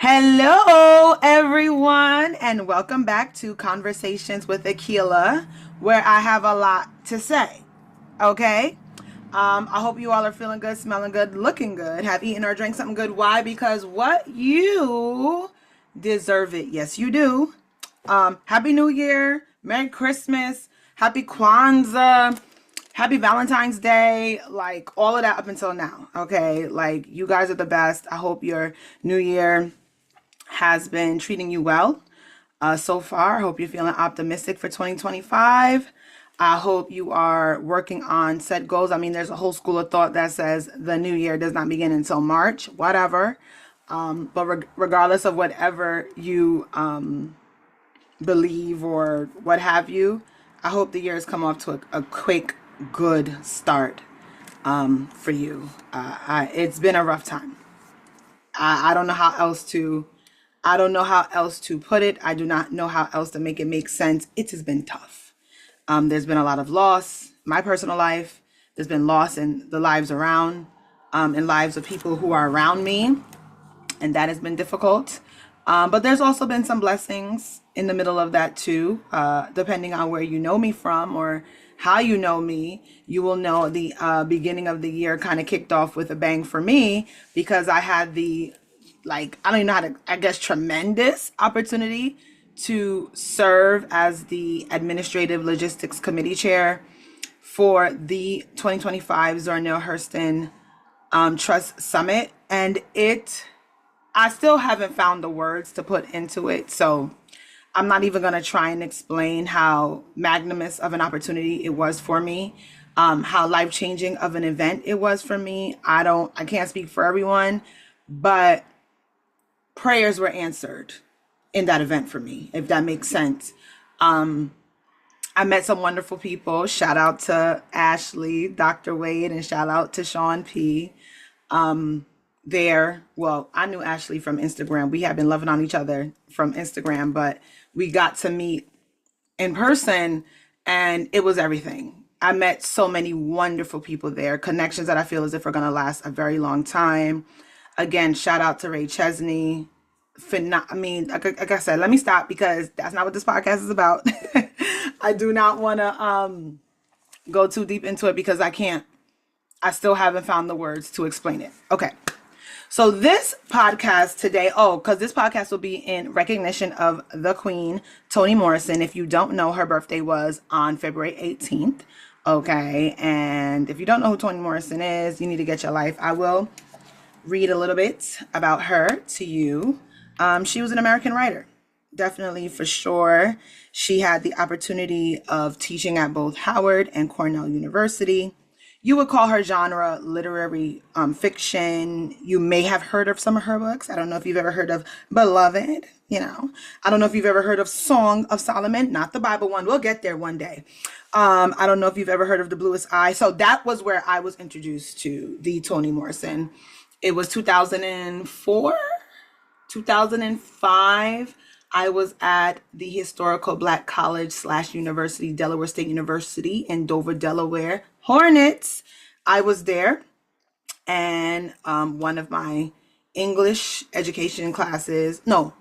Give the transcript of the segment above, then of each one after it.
Hello, everyone, and welcome back to Conversations with Aquila, where I have a lot to say. Okay? I hope you all are feeling good, smelling good, looking good, have eaten or drank something good. Why? Because what you deserve it. Yes, you do. Happy New Year, Merry Christmas, Happy Kwanzaa, Happy Valentine's Day, like all of that up until now. Okay? Like, you guys are the best. I hope your New Year has been treating you well so far. I hope you're feeling optimistic for 2025. I hope you are working on set goals. I mean, there's a whole school of thought that says the new year does not begin until March, whatever. But regardless of whatever you believe or what have you, I hope the year has come off to a quick, good start for you. It's been a rough time. I don't know how else to I don't know how else to put it. I do not know how else to make it make sense. It has been tough. There's been a lot of loss, my personal life. There's been loss in the lives around, in lives of people who are around me, and that has been difficult. But there's also been some blessings in the middle of that too. Depending on where you know me from or how you know me, you will know the beginning of the year kind of kicked off with a bang for me because I had I don't even know how to, I guess, tremendous opportunity to serve as the Administrative Logistics Committee Chair for the 2025 Zora Neale Hurston Trust Summit. And I still haven't found the words to put into it. So I'm not even going to try and explain how magnanimous of an opportunity it was for me, how life-changing of an event it was for me. I can't speak for everyone, but prayers were answered in that event for me, if that makes sense. I met some wonderful people. Shout out to Ashley, Dr. Wade, and shout out to Sean P. Well, I knew Ashley from Instagram. We had been loving on each other from Instagram, but we got to meet in person and it was everything. I met so many wonderful people there, connections that I feel as if are going to last a very long time. Again, shout out to Ray Chesney. Like I said, let me stop because that's not what this podcast is about. I do not want to go too deep into it because I still haven't found the words to explain it. Okay. So this podcast today, because this podcast will be in recognition of the Queen, Toni Morrison. If you don't know, her birthday was on February 18th. Okay. And if you don't know who Toni Morrison is, you need to get your life. I will read a little bit about her to you. She was an American writer, definitely, for sure. She had the opportunity of teaching at both Howard and Cornell University. You would call her genre literary fiction. You may have heard of some of her books. I don't know if you've ever heard of Beloved, I don't know if you've ever heard of Song of Solomon, not the Bible one. We'll get there one day. I don't know if you've ever heard of The Bluest Eye. So that was where I was introduced to the Toni Morrison. It was 2004, 2005. I was at the historical Black College / University, Delaware State University in Dover, Delaware. Hornets. I was there, and one of my English education classes, no,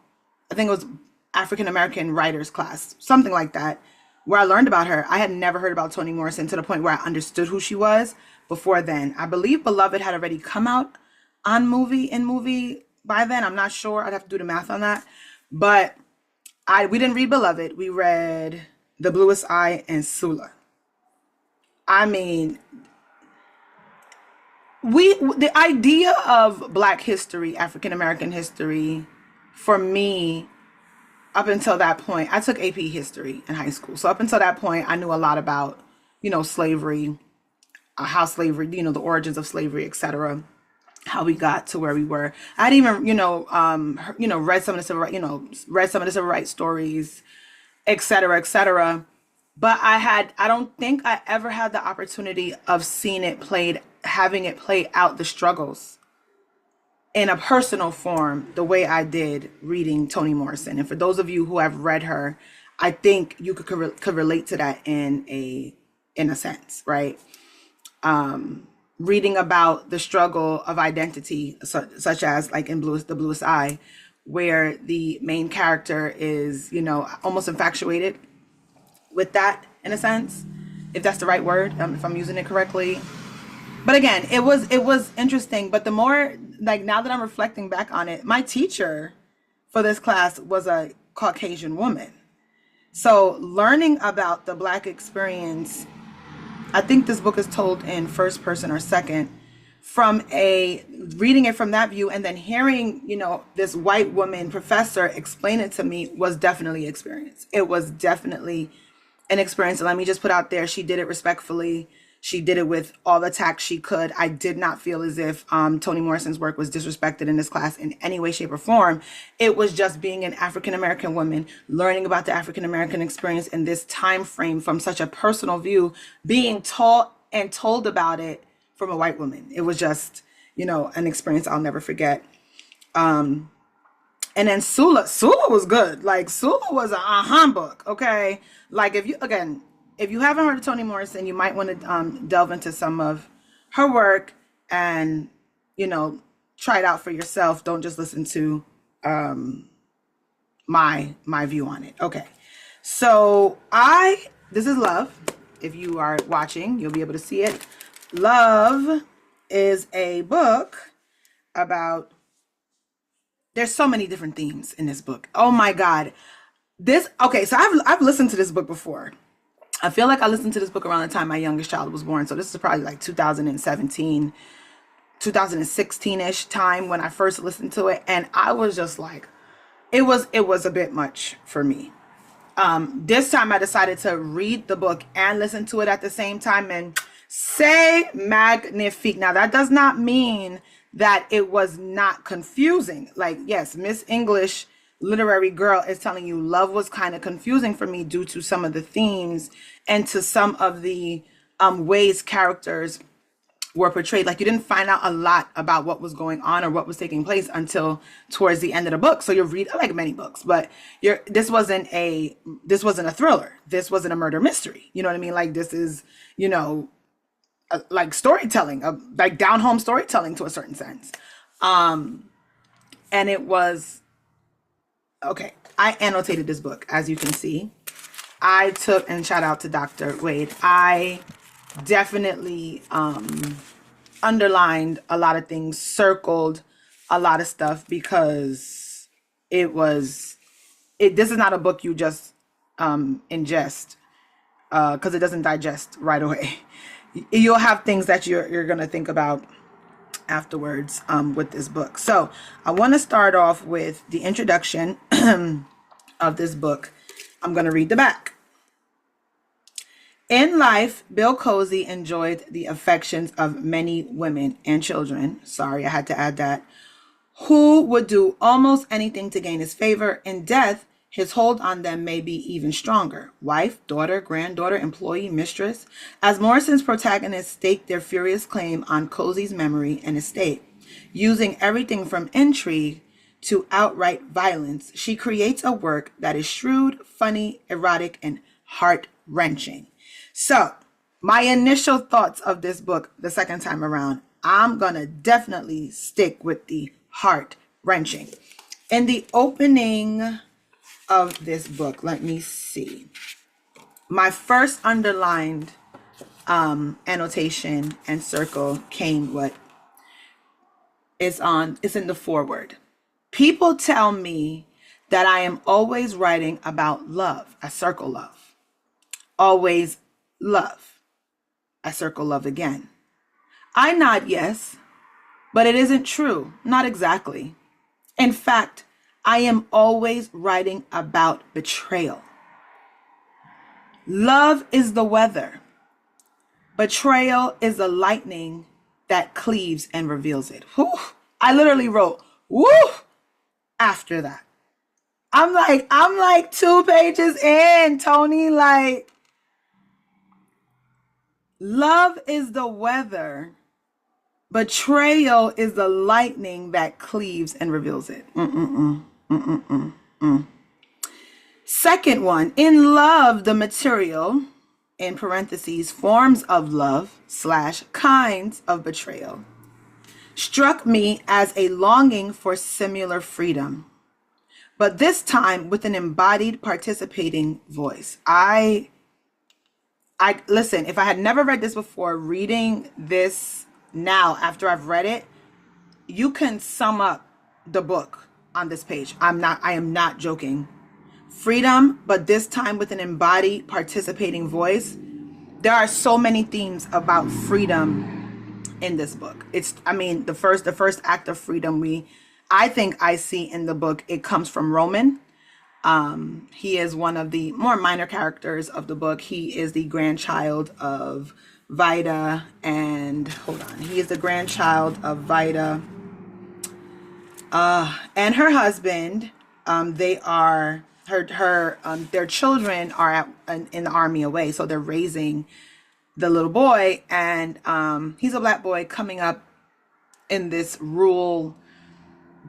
I think it was African American writers class, something like that, where I learned about her. I had never heard about Toni Morrison to the point where I understood who she was before then. I believe Beloved had already come out on movie by then. I'm not sure. I'd have to do the math on that. But we didn't read Beloved. We read The Bluest Eye and Sula. I mean, the idea of Black history, African American history, for me, up until that point, I took AP history in high school. So up until that point, I knew a lot about, slavery, how slavery, the origins of slavery, etc., how we got to where we were. I'd even, read some of the civil rights stories, etc., etc. But I don't think I ever had the opportunity of having it play out the struggles in a personal form the way I did reading Toni Morrison. And for those of you who have read her, I think you could relate to that in a sense, right? Reading about the struggle of identity, such as like in The Bluest Eye, where the main character is, you know, almost infatuated with that in a sense, if that's the right word, if I'm using it correctly. But again, it was interesting. But the more, like, now that I'm reflecting back on it, my teacher for this class was a Caucasian woman. So learning about the Black experience, I think this book is told in first person or second, from a reading it from that view, and then hearing, you know, this white woman professor explain it to me was definitely experience. It was definitely an experience. And let me just put out there, she did it respectfully. She did it with all the tact she could. I did not feel as if Toni Morrison's work was disrespected in this class in any way, shape, or form. It was just being an African-American woman, learning about the African-American experience in this time frame from such a personal view, being taught and told about it from a white woman. It was just, you know, an experience I'll never forget. And then Sula was good. Like, Sula was a book, okay? Like, if you haven't heard of Toni Morrison, you might want to delve into some of her work and, you know, try it out for yourself. Don't just listen to my view on it. Okay. So this is Love. If you are watching, you'll be able to see it. Love is a book about, there's so many different themes in this book. Oh my God. Okay, so I've listened to this book before. I feel like I listened to this book around the time my youngest child was born. So this is probably like 2017, 2016-ish time when I first listened to it. And I was just like, it was a bit much for me. This time I decided to read the book and listen to it at the same time, and c'est magnifique. Now, that does not mean that it was not confusing. Like, yes, Miss English literary girl is telling you Love was kind of confusing for me due to some of the themes and to some of the ways characters were portrayed. Like, you didn't find out a lot about what was going on or what was taking place until towards the end of the book. So you read, like many books, but this wasn't a thriller. This wasn't a murder mystery. You know what I mean? Like, this is, you know, like storytelling, like down home storytelling to a certain sense. And it was, okay, I annotated this book, as you can see. I took, and shout out to Dr. Wade, I definitely underlined a lot of things, circled a lot of stuff, because this is not a book you just ingest, because it doesn't digest right away. You'll have things that you're going to think about afterwards with this book. So I want to start off with the introduction of this book. I'm going to read the back. In life, Bill Cozy enjoyed the affections of many women and children. Sorry, I had to add that. Who would do almost anything to gain his favor. In death, his hold on them may be even stronger. Wife, daughter, granddaughter, employee, mistress. As Morrison's protagonists stake their furious claim on Cozy's memory and estate, using everything from intrigue to outright violence, she creates a work that is shrewd, funny, erotic, and heart-wrenching. So, my initial thoughts of this book the second time around, I'm going to definitely stick with the heart-wrenching. In the opening of this book, let me see. My first underlined annotation and circle came it's in the foreword. People tell me that I am always writing about love. I circle love. Always love. I circle love again. I nod yes, but it isn't true. Not exactly. In fact, I am always writing about betrayal. Love is the weather. Betrayal is the lightning that cleaves and reveals it. Whew. I literally wrote, woo, after that. I'm like 2 pages in, Toni. Like, love is the weather. Betrayal is the lightning that cleaves and reveals it. Second one, in love, the material, in parentheses, forms of love / kinds of betrayal, struck me as a longing for similar freedom. but this time with an embodied participating voice. I listen, if I had never read this before, reading this now after I've read it, you can sum up the book on this page. I am not joking. Freedom, but this time with an embodied participating voice. There are so many themes about freedom in this book. The first act of freedom I think I see in the book, it comes from Roman. He is one of the more minor characters of the book. He is the grandchild of Vida, and hold on, he is the grandchild of Vida and her husband. They are their children are in the army away, so they're raising the little boy, and he's a black boy coming up in this rural,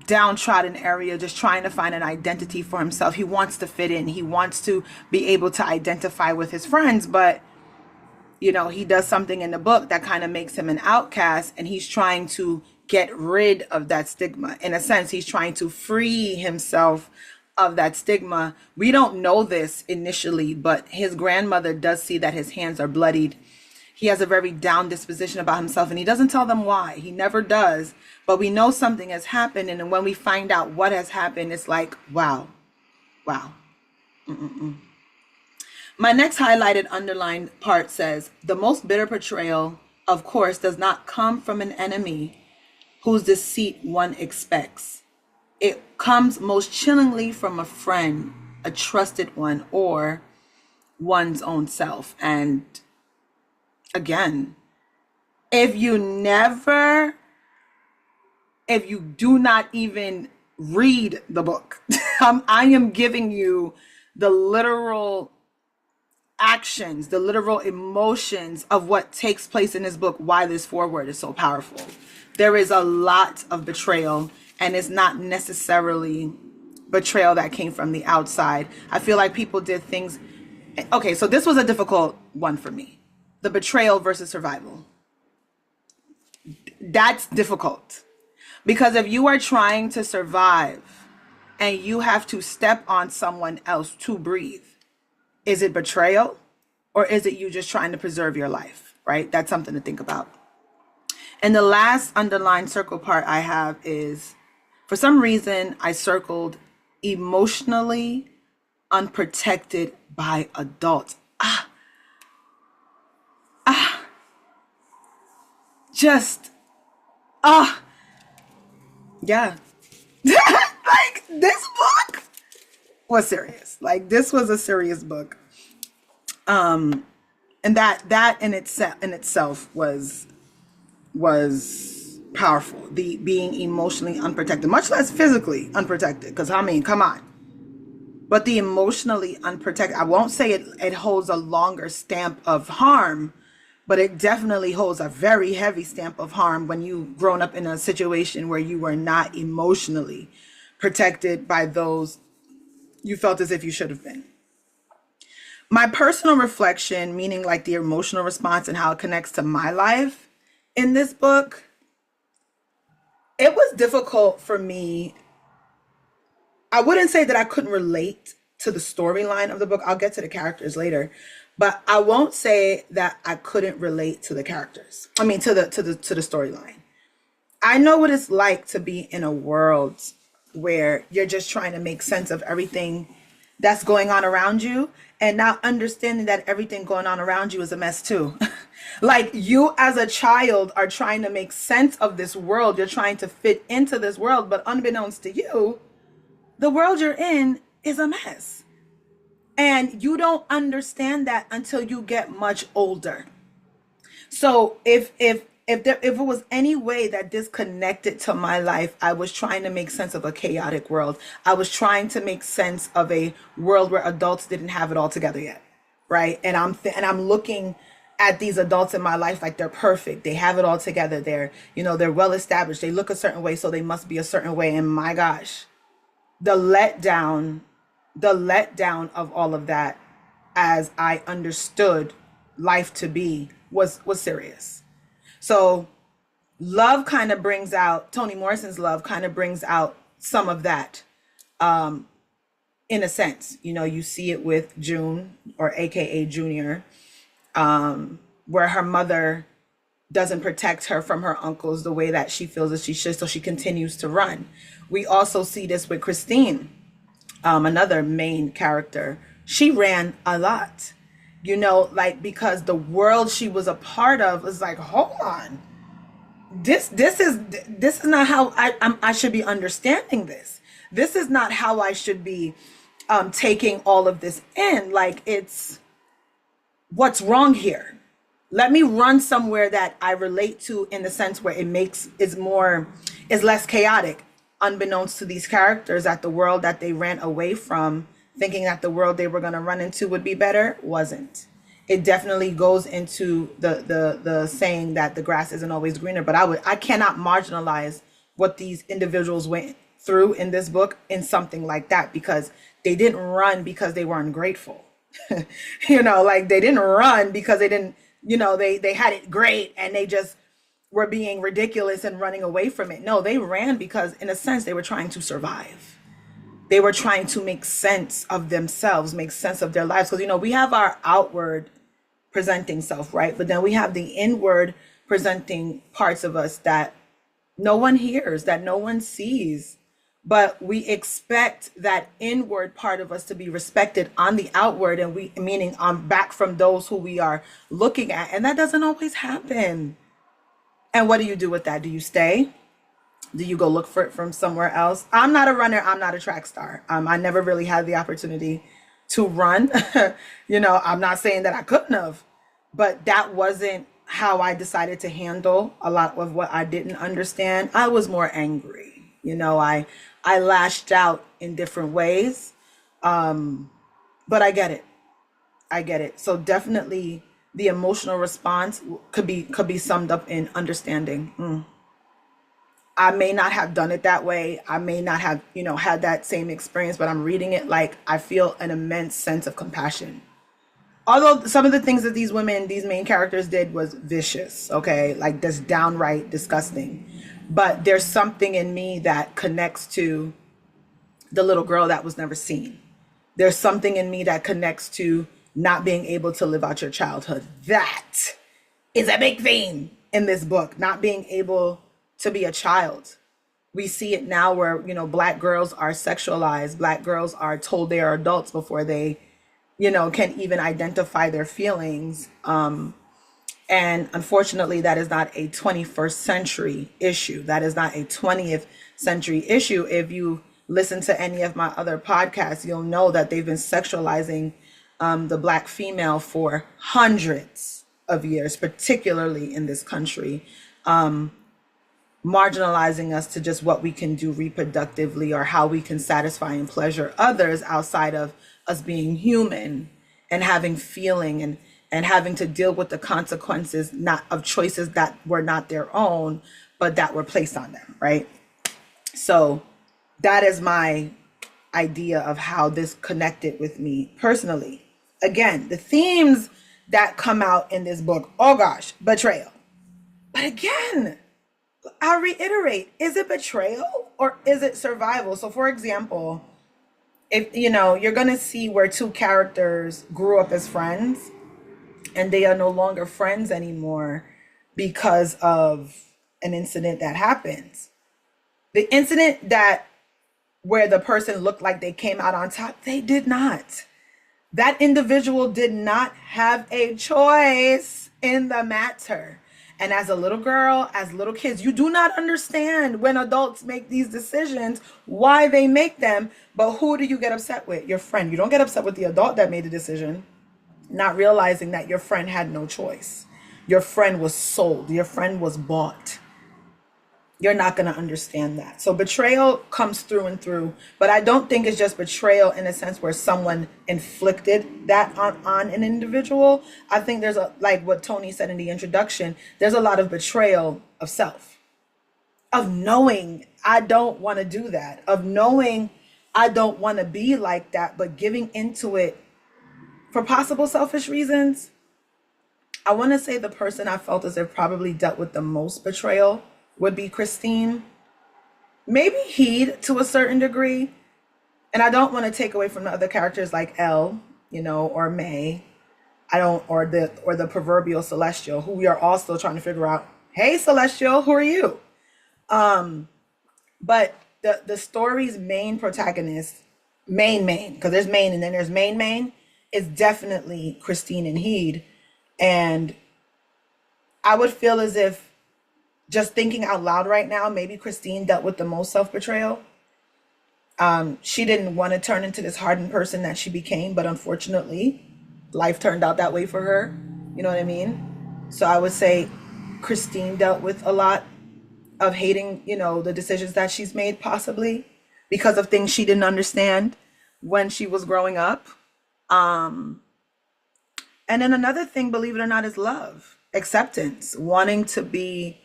downtrodden area, just trying to find an identity for himself. He wants to fit in. He wants to be able to identify with his friends, but he does something in the book that kind of makes him an outcast, and he's trying to get rid of that stigma. In a sense, he's trying to free himself of that stigma. We don't know this initially, but his grandmother does see that his hands are bloodied. He has a very down disposition about himself, and he doesn't tell them why. He never does. But we know something has happened, and when we find out what has happened, it's like, wow. My next highlighted underlined part says, the most bitter betrayal, of course, does not come from an enemy whose deceit one expects. It comes most chillingly from a friend, a trusted one, or one's own self. And again, if you do not even read the book, I am giving you the literal actions, the literal emotions of what takes place in this book, why this foreword is so powerful. There is a lot of betrayal, and it's not necessarily betrayal that came from the outside. I feel like people did things. Okay, so this was a difficult one for me. The betrayal versus survival. That's difficult. Because if you are trying to survive and you have to step on someone else to breathe, is it betrayal, or is it you just trying to preserve your life, right? That's something to think about. And the last underlined circle part I have is, for some reason, I circled emotionally unprotected by adults. Yeah. Like, this book was serious. Like, this was a serious book. And that in itself was powerful. The being emotionally unprotected, much less physically unprotected. Because come on. But the emotionally unprotected, I won't say it holds a longer stamp of harm, but it definitely holds a very heavy stamp of harm when you've grown up in a situation where you were not emotionally protected by those you felt as if you should have been. My personal reflection, meaning like the emotional response and how it connects to my life in this book, it was difficult for me. I wouldn't say that I couldn't relate to the storyline of the book. I'll get to the characters later, but I won't say that I couldn't relate to the characters. I mean, to the storyline. I know what it's like to be in a world where you're just trying to make sense of everything that's going on around you, and now understanding that everything going on around you is a mess too. Like, you as a child are trying to make sense of this world. You're trying to fit into this world, but unbeknownst to you, the world you're in is a mess. And you don't understand that until you get much older. So if it was any way that this connected to my life, I was trying to make sense of a chaotic world. I was trying to make sense of a world where adults didn't have it all together yet, right? And I'm looking at these adults in my life like they're perfect. They have it all together. They're well established. They look a certain way, so they must be a certain way. And my gosh, the letdown of all of that, as I understood life to be, was serious. So love kind of brings out, Toni Morrison's love kind of brings out some of that. in a sense. You know, you see it with June, or AKA Junior, where her mother doesn't protect her from her uncles the way that she feels that she should, so she continues to run. We also see this with Christine, another main character. She ran a lot, you know, like, because the world she was a part of was like, hold on, this is not how I should be understanding this. This is not how I should be taking all of this in. Like, it's, what's wrong here? Let me run somewhere that I relate to, in the sense where it makes is less chaotic, unbeknownst to these characters, that the world that they ran away from, thinking that the world they were going to run into would be better, wasn't. It definitely goes into the saying that the grass isn't always greener. But I cannot marginalize what these individuals went through in this book in something like that, because they didn't run because they were ungrateful. You know, like, they didn't run because they didn't, you know, they had it great and they just were being ridiculous and running away from it. No, they ran because, in a sense, they were trying to survive. They were trying to make sense of themselves, make sense of their lives. Because, you know, we have our outward presenting self, right? But then we have the inward presenting parts of us that no one hears, that no one sees. But we expect that inward part of us to be respected on the outward, and we, meaning back from those who we are looking at. And that doesn't always happen. And what do you do with that? Do you stay? Do you go look for it from somewhere else? I'm not a runner. I'm not a track star. I never really had the opportunity to run. You know, I'm not saying that I couldn't have, but that wasn't how I decided to handle a lot of what I didn't understand. I was more angry. You know, I lashed out in different ways. But I get it. I get it. So definitely the emotional response could be summed up in understanding. I may not have done it that way. I may not have, you know, had that same experience, but I'm reading it like I feel an immense sense of compassion. Although some of the things that these women, these main characters did was vicious, okay? Like, just downright disgusting. But there's something in me that connects to the little girl that was never seen. There's something in me that connects to not being able to live out your childhood. That is a big theme in this book, not being able to be a child. We see it now where, you know, Black girls are sexualized. Black girls are told they are adults before they, you know, can even identify their feelings. And unfortunately, that is not a 21st century issue. That is not a 20th century issue. If you listen to any of my other podcasts, you'll know that they've been sexualizing the Black female for hundreds of years, particularly in this country, marginalizing us to just what we can do reproductively, or how we can satisfy and pleasure others outside of us being human and having feeling, and having to deal with the consequences, not of choices that were not their own, but that were placed on them, right? So that is my idea of how this connected with me personally. Again, the themes that come out in this book, oh gosh, betrayal. But again, I'll reiterate, is it betrayal or is it survival? So for example, if, you know, you're going to see where two characters grew up as friends and they are no longer friends anymore because of an incident that happens. The incident that where the person looked like they came out on top, they did not. That individual did not have a choice in the matter. And as a little girl, as little kids, you do not understand when adults make these decisions, why they make them. But who do you get upset with? Your friend. You don't get upset with the adult that made the decision, not realizing that your friend had no choice. Your friend was sold. Your friend was bought. You're not going to understand that. So betrayal comes through and through, but I don't think it's just betrayal in a sense where someone inflicted that on an individual. I think there's like what Toni said in the introduction, there's a lot of betrayal of self, of knowing I don't want to do that, of knowing I don't want to be like that, but giving into it for possible selfish reasons. I want to say the person I felt as if probably dealt with the most betrayal would be Christine. Maybe Heed to a certain degree, And I don't want to take away from the other characters like Elle, or May. I don't, or the proverbial Celestial, who we are all still trying to figure out. Hey, Celestial, who are you? But the story's main protagonist, main, because there's main and then there's main, is definitely Christine and Heed. And I would feel as if, just thinking out loud right now, maybe Christine dealt with the most self-betrayal. She didn't want to turn into this hardened person that she became, but unfortunately, life turned out that way for her. You know what I mean? So I would say Christine dealt with a lot of hating, the decisions that she's made, possibly because of things she didn't understand when she was growing up. And then another thing, believe it or not, is love, acceptance, wanting to be,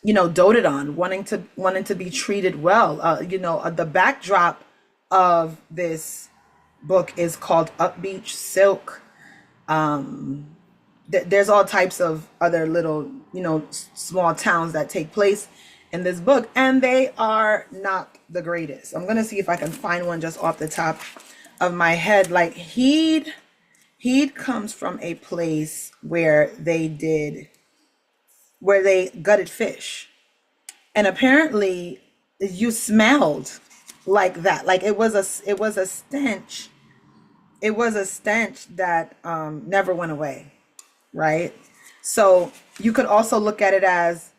doted on, wanting to be treated well. The backdrop of this book is called Up Beach Silk. There's all types of other little, small towns that take place in this book, and they are not the greatest. I'm gonna see if I can find one just off the top of my head. Like Heed comes from a place where they gutted fish, and apparently you smelled like that. Like it was a stench. It was a stench that never went away, right? So you could also look at it as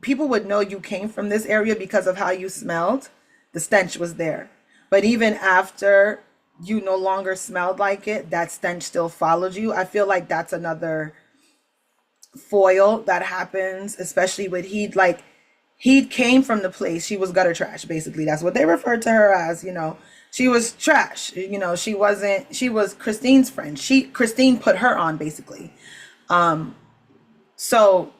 people would know you came from this area because of how you smelled. The stench was there. But even after you no longer smelled like it, that stench still followed you. I feel like that's another foil that happens, especially with Heed. Like Heed came from the place, she was gutter trash, basically. That's what they referred to her as, She was trash, she was Christine's friend. Christine put her on, basically. So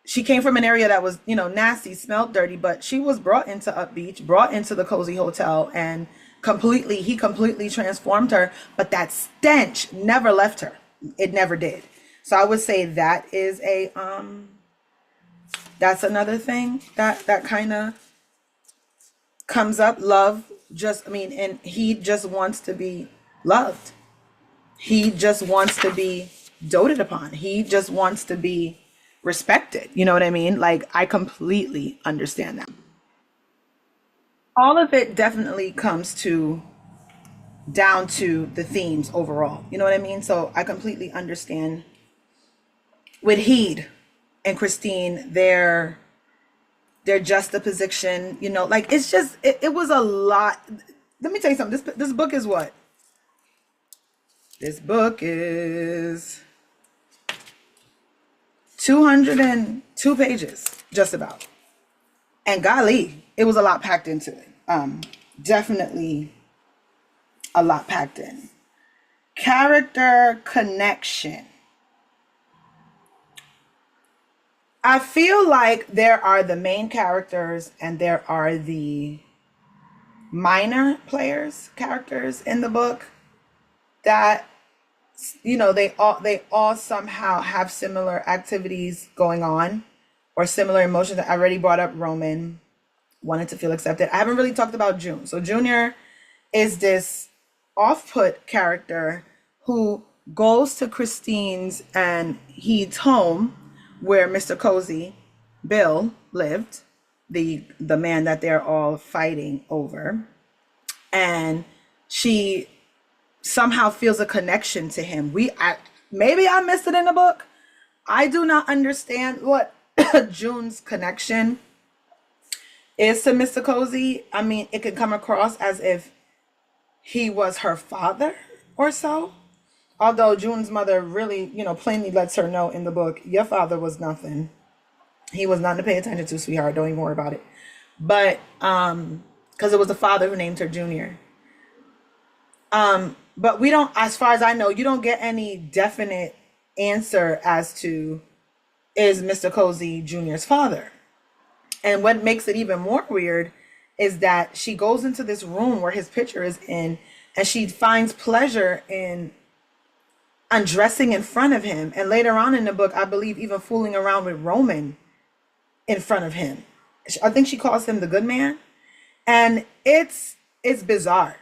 she came from an area that was, nasty, smelled dirty, but she was brought into Up Beach, brought into the cozy hotel, and he completely transformed her. But that stench never left her. It never did. So I would say that is that's another thing that kind of comes up. Love, and he just wants to be loved. He just wants to be doted upon. He just wants to be respected. You know what I mean? Like, I completely understand that. All of it definitely comes down to the themes overall. You know what I mean? So I completely understand with Heed and Christine, their juxtaposition, like it's just, it was a lot. Let me tell you something. This book is what? This book is 202 pages, just about. And golly, it was a lot packed into it. Definitely a lot packed in. Character connection. I feel like there are the main characters and there are the minor characters in the book that, they all somehow have similar activities going on or similar emotions. I already brought up Roman, wanted to feel accepted. I haven't really talked about June. So Junior is this off-put character who goes to Christine's and Heed's home, where Mr. Cozy, Bill, lived, the man that they're all fighting over. And she somehow feels a connection to him. Maybe I missed it in the book. I do not understand what June's connection is to Mr. Cozy. I mean, it could come across as if he was her father or so. Although June's mother really, plainly lets her know in the book, your father was nothing. He was nothing to pay attention to, sweetheart. Don't even worry about it. But, because it was the father who named her Junior. But we don't, as far as I know, you don't get any definite answer as to, is Mr. Cozy Junior's father? And what makes it even more weird is that she goes into this room where his picture is in, and she finds pleasure in undressing in front of him, and later on in the book, I believe even fooling around with Roman in front of him. I think she calls him the good man. And it's It's bizarre.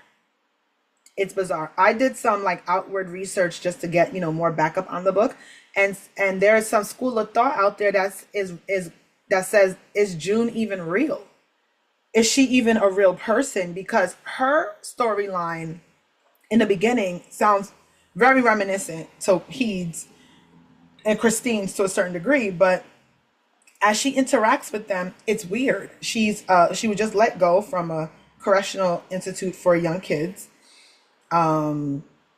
It's bizarre. I did some like outward research just to get, more backup on the book. And there is some school of thought out there that says, is June even real? Is she even a real person? Because her storyline in the beginning sounds very reminiscent to Heed's and Christine's to a certain degree, but as she interacts with them, it's weird. She was just let go from a correctional institute for young kids.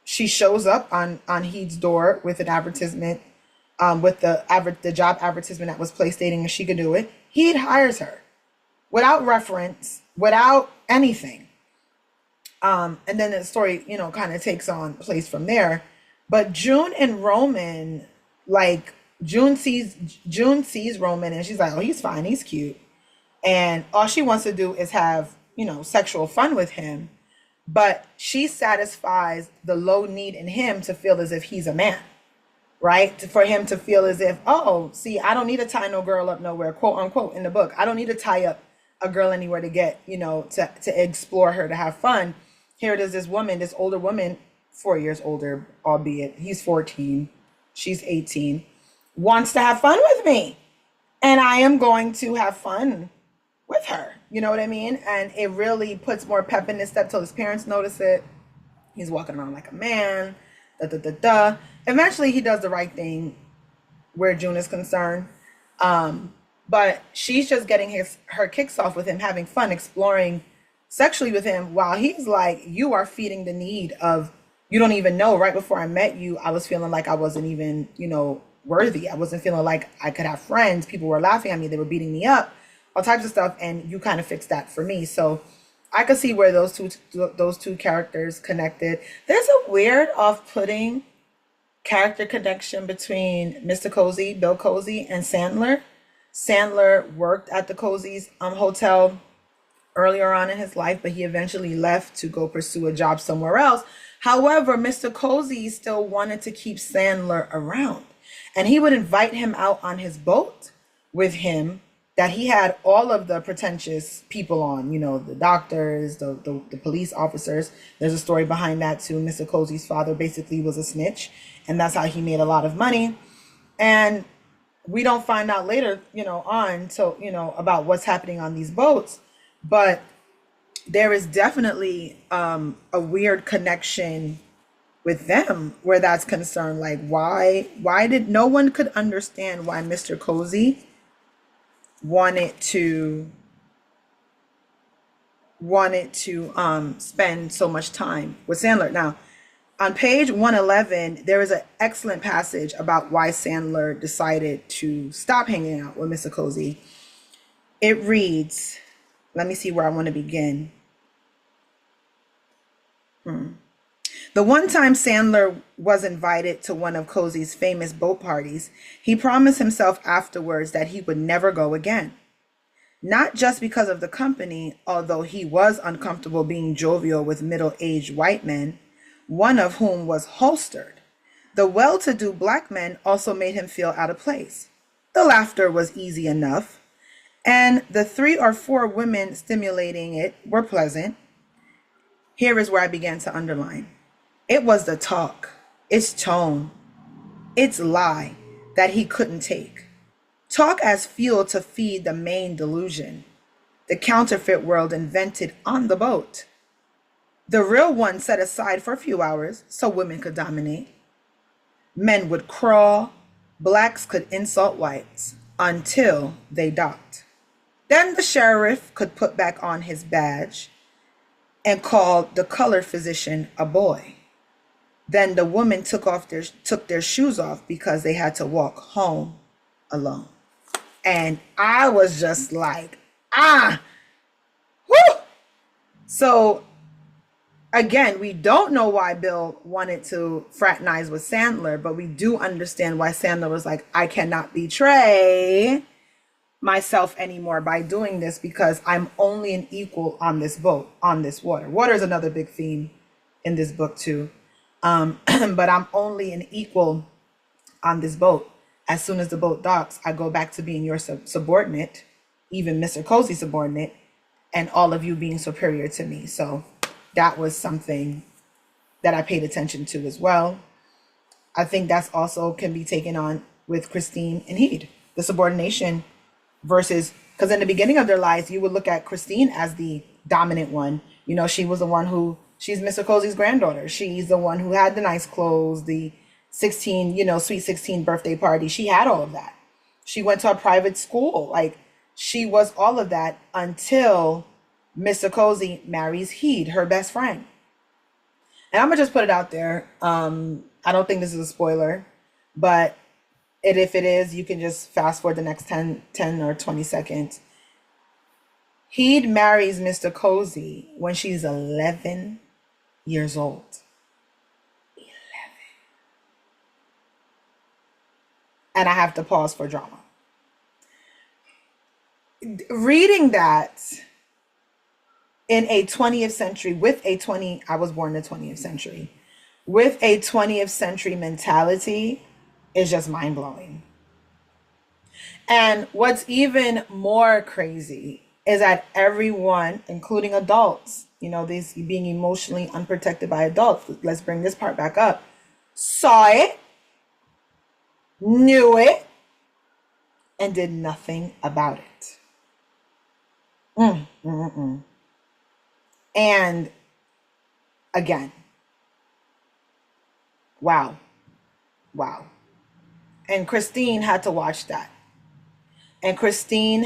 She shows up on Heed's door with an advertisement, with the job advertisement that was placed stating that she could do it. Heed hires her without reference, without anything. And then the story, kind of takes on place from there. But June and Roman, like June sees Roman and she's like, oh, he's fine, he's cute. And all she wants to do is have, sexual fun with him. But she satisfies the low need in him to feel as if he's a man, right? For him to feel as if, oh, see, I don't need to tie no girl up nowhere, quote unquote, in the book. I don't need to tie up a girl anywhere to get, to explore her, to have fun. Here it is, this woman, this older woman, 4 years older, albeit he's 14, she's 18, wants to have fun with me. And I am going to have fun with her. You know what I mean? And it really puts more pep in his step till his parents notice it. He's walking around like a man. Da, da, da, da. Eventually, he does the right thing where June is concerned. But she's just getting her kicks off with him, having fun, exploring sexually with him, while he's like, you are feeding the need of, you don't even know. Right before I met you, I was feeling like I wasn't even, worthy. I wasn't feeling like I could have friends. People were laughing at me. They were beating me up, all types of stuff. And you kind of fixed that for me. So I could see where those two characters connected. There's a weird off-putting character connection between Mr. Cozy, Bill Cozy, and Sandler. Sandler worked at the Cozy's hotel earlier on in his life, but he eventually left to go pursue a job somewhere else. However, Mr. Cozy still wanted to keep Sandler around, and he would invite him out on his boat with him that he had all of the pretentious people on, the doctors, the police officers. There's a story behind that too. Mr. Cozy's father basically was a snitch, and that's how he made a lot of money. And we don't find out later, about what's happening on these boats. But there is definitely a weird connection with them where that's concerned. Like, why did no one could understand why Mr. Cozy wanted to spend so much time with Sandler. Now, on page 111, there is an excellent passage about why Sandler decided to stop hanging out with Mr. Cozy. It reads, let me see where I want to begin. The one time Sandler was invited to one of Cozy's famous boat parties, he promised himself afterwards that he would never go again. Not just because of the company, although he was uncomfortable being jovial with middle-aged white men, one of whom was holstered. The well-to-do black men also made him feel out of place. The laughter was easy enough, and the 3 or 4 women stimulating it were pleasant. Here is where I began to underline. It was the talk, its tone, its lie that he couldn't take. Talk as fuel to feed the main delusion, the counterfeit world invented on the boat. The real one set aside for a few hours so women could dominate. Men would crawl, blacks could insult whites until they docked. Then the sheriff could put back on his badge and call the colored physician a boy. Then the women took their shoes off because they had to walk home alone. And I was just like, whoo! So again, we don't know why Bill wanted to fraternize with Sandler, but we do understand why Sandler was like, I cannot betray myself anymore by doing this because I'm only an equal on this boat, on this water. Water is another big theme in this book too. But I'm only an equal on this boat. As soon as the boat docks, I go back to being your subordinate, even Mr. Cozy's subordinate, and all of you being superior to me. So that was something that I paid attention to as well. I think that's also can be taken on with Christine and Heed, the subordination versus, because in the beginning of their lives, you would look at Christine as the dominant one. You know, she was the one who, she's Mr. Cozy's granddaughter. She's the one who had the nice clothes, the 16, you know, sweet 16 birthday party. She had all of that. She went to a private school. Like, she was all of that until Mr. Cozy marries Heed, her best friend. And I'm gonna just put it out there. I don't think this is a spoiler, but if it is, you can just fast forward the next 10 or 20 seconds. Heed marries Mr. Cozy when she's 11 years old. 11. And I have to pause for drama. Reading that in a 20th century, I was born in the 20th century, with a 20th century mentality is just mind blowing. And what's even more crazy is that everyone, including adults, you know, these being emotionally unprotected by adults, let's bring this part back up, saw it, knew it, and did nothing about it. And again, wow. And Christine had to watch that. And Christine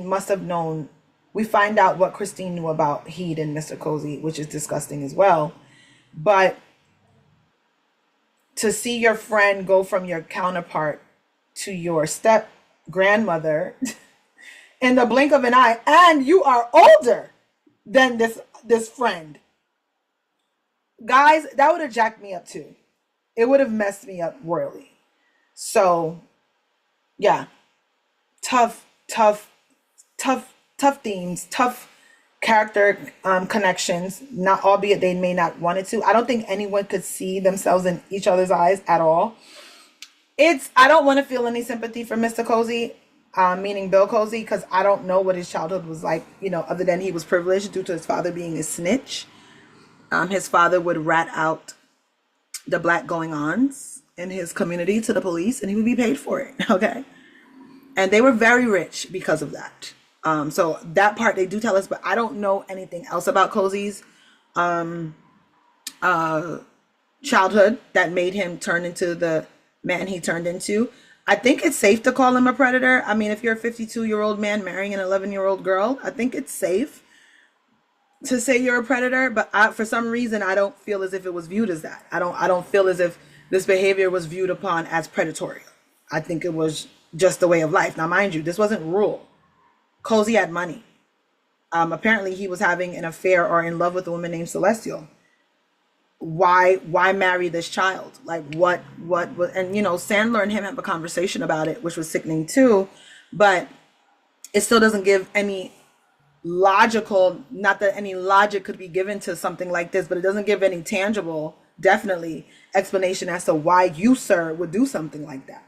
must have known. We find out what Christine knew about Heed and Mr. Cozy, which is disgusting as well. But to see your friend go from your counterpart to your step grandmother in the blink of an eye, and you are older than this friend. Guys, that would have jacked me up too. It would have messed me up royally. So, yeah. Tough themes, tough character connections, not, albeit they may not want it to. I don't think anyone could see themselves in each other's eyes at all. I don't want to feel any sympathy for Mr. Cozy, meaning Bill Cozy, because I don't know what his childhood was like, you know, other than he was privileged due to his father being a snitch. His father would rat out the black going-ons in his community to the police, and he would be paid for it, okay? And they were very rich because of that. So that part they do tell us, but I don't know anything else about Cozy's childhood that made him turn into the man he turned into. I think it's safe to call him a predator. I mean, if you're a 52-year-old man marrying an 11-year-old girl, I think it's safe to say you're a predator. But for some reason, I don't feel as if it was viewed as that. I don't feel as if this behavior was viewed upon as predatory. I think it was just the way of life. Now, mind you, this wasn't rule. Cozy had money. Apparently, he was having an affair or in love with a woman named Celestial. Why marry this child? Like, what, and, you know, Sandler and him have a conversation about it, which was sickening too, but it still doesn't give any logical, not that any logic could be given to something like this, but it doesn't give any tangible, definitely, explanation as to why you, sir, would do something like that.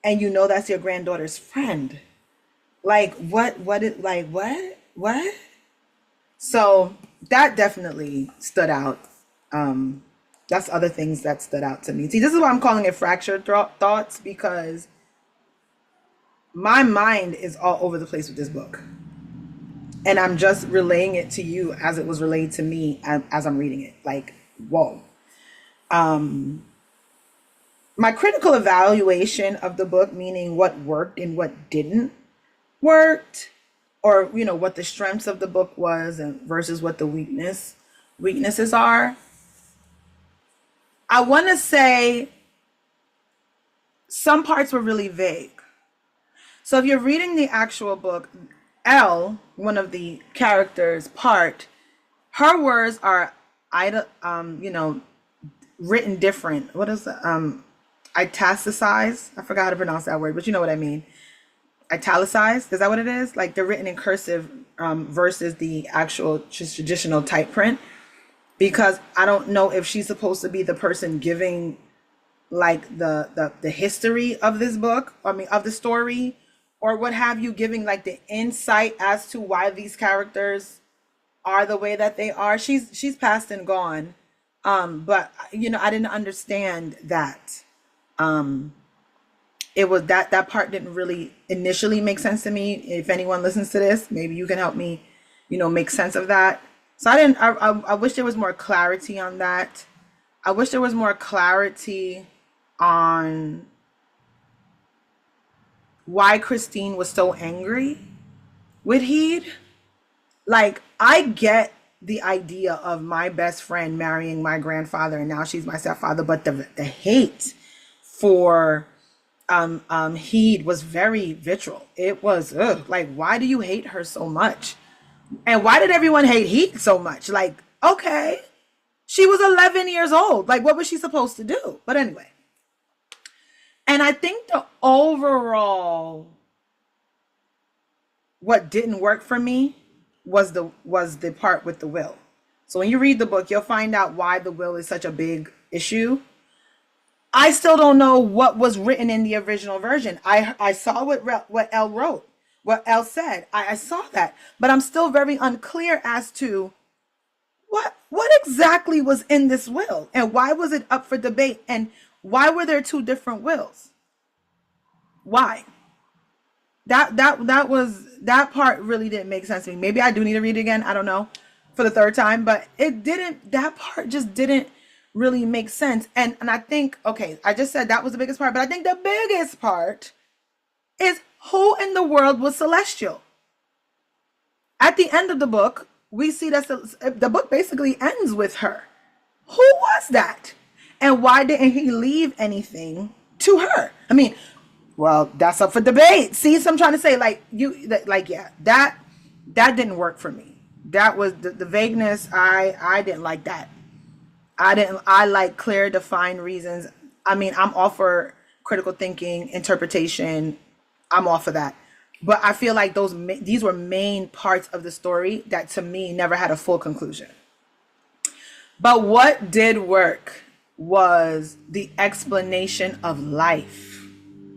And you know that's your granddaughter's friend. Like, what? So that definitely stood out. That's other things that stood out to me. See, this is why I'm calling it fractured thoughts, because my mind is all over the place with this book. And I'm just relaying it to you as it was relayed to me as I'm reading it. Like, whoa. My critical evaluation of the book, meaning what worked and what didn't work, or, you know, what the strengths of the book was and versus what the weaknesses are. I want to say some parts were really vague. So if you're reading the actual book, Elle, one of the characters, her words are, you know, written different. What is italicized? I forgot how to pronounce that word, but you know what I mean. Italicized, is that what it is? Like, they're written in cursive versus the actual traditional type print, because I don't know if she's supposed to be the person giving like the history of this book, I mean of the story, or what have you, giving like the insight as to why these characters are the way that they are. She's passed and gone. But you know, I didn't understand that. It was that part didn't really initially make sense to me. If anyone listens to this, maybe you can help me, you know, make sense of that. So I didn't. I wish there was more clarity on that. I wish there was more clarity on why Christine was so angry with Heed. Like, I get the idea of my best friend marrying my grandfather and now she's my stepfather, but the hate for Heed was very visceral. It was like, why do you hate her so much? And why did everyone hate Heed so much? Like, okay, she was 11 years old. Like, what was she supposed to do? But anyway, and I think the overall, what didn't work for me was the part with the will. So when you read the book, you'll find out why the will is such a big issue. I still don't know what was written in the original version. I saw what Elle wrote, what Elle said. I saw that, but I'm still very unclear as to what exactly was in this will and why was it up for debate and why were there two different wills? Why? That part really didn't make sense to me. Maybe I do need to read it again. I don't know, for the third time, but it didn't. That part just didn't really make sense. And I think, okay, I just said that was the biggest part, but I think the biggest part is who in the world was Celestial. At the end of the book, we see that the book basically ends with her. Who was that? And why didn't he leave anything to her? I mean, well, that's up for debate. See, so I'm trying to say, like, yeah, that didn't work for me. That was the vagueness. I didn't like that. I like clear, defined reasons. I mean, I'm all for critical thinking, interpretation. I'm all for that. But I feel like these were main parts of the story that to me never had a full conclusion. But what did work was the explanation of life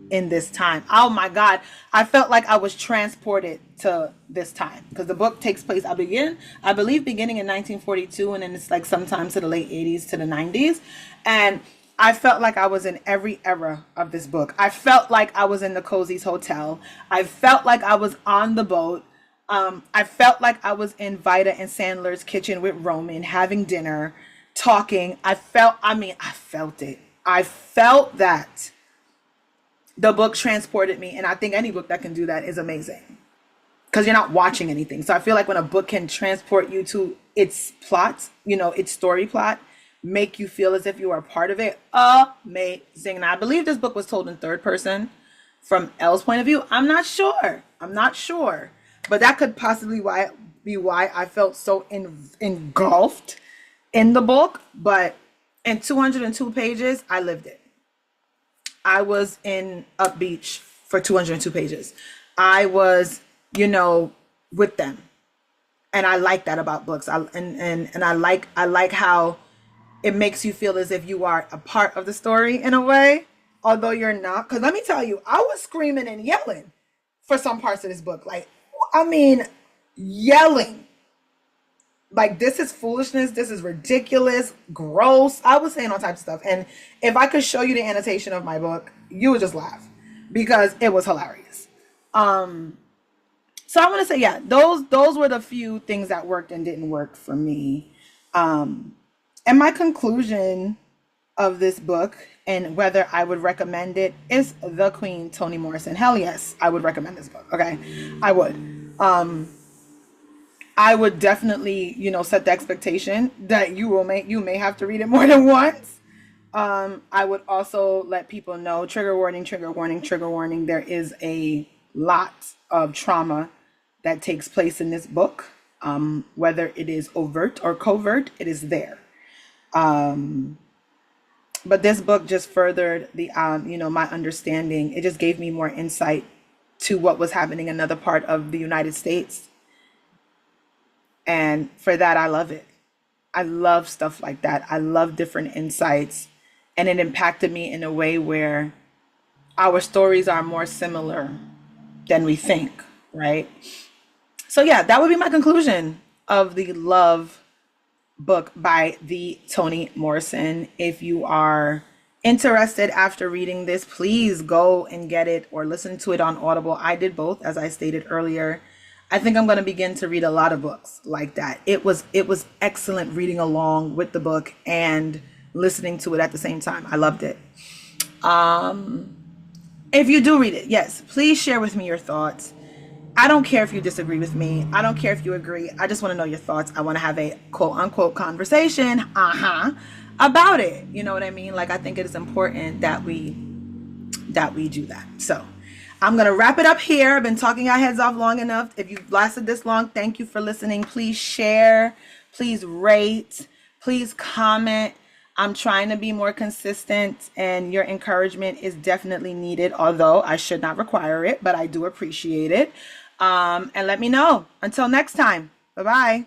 in this time. Oh my God. I felt like I was transported to this time because the book takes place, I believe beginning in 1942, and then it's like sometime to the late 80s to the 90s. And I felt like I was in every era of this book. I felt like I was in the Cozy's Hotel. I felt like I was on the boat. I felt like I was in Vida and Sandler's kitchen with Roman having dinner, talking. I felt it. I felt that. The book transported me, and I think any book that can do that is amazing because you're not watching anything. So I feel like when a book can transport you to its plot, you know, its story plot, make you feel as if you are a part of it, amazing. And I believe this book was told in third person from Elle's point of view. I'm not sure, but that could possibly be why I felt so engulfed in the book. But in 202 pages, I lived it. I was in Up Beach for 202 pages. I was, you know, with them. And I like that about books. I like how it makes you feel as if you are a part of the story in a way, although you're not. Because let me tell you, I was screaming and yelling for some parts of this book. Like, I mean, yelling. Like, this is foolishness. This is ridiculous, gross. I was saying all types of stuff. And if I could show you the annotation of my book, you would just laugh because it was hilarious. So I want to say, yeah, those were the few things that worked and didn't work for me. And my conclusion of this book and whether I would recommend it is the Queen, Toni Morrison. Hell yes, I would recommend this book. Okay, I would. I would definitely, you know, set the expectation that you may have to read it more than once. I would also let people know, trigger warning, trigger warning, trigger warning. There is a lot of trauma that takes place in this book. Whether it is overt or covert, it is there. But this book just furthered the, you know, my understanding. It just gave me more insight to what was happening in another part of the United States. And for that, I love it. I love stuff like that. I love different insights. And it impacted me in a way where our stories are more similar than we think, right? So yeah, that would be my conclusion of the Love book by the Toni Morrison. If you are interested after reading this, please go and get it or listen to it on Audible. I did both, as I stated earlier. I think I'm going to begin to read a lot of books like that. It was excellent reading along with the book and listening to it at the same time. I loved it. If you do read it, yes, please share with me your thoughts. I don't care if you disagree with me. I don't care if you agree. I just want to know your thoughts. I want to have a quote unquote conversation, about it. You know what I mean? Like, I think it is important that we do that. So I'm going to wrap it up here. I've been talking our heads off long enough. If you've lasted this long, thank you for listening. Please share, please rate, please comment. I'm trying to be more consistent, and your encouragement is definitely needed, although I should not require it, but I do appreciate it. And let me know. Until next time. Bye-bye.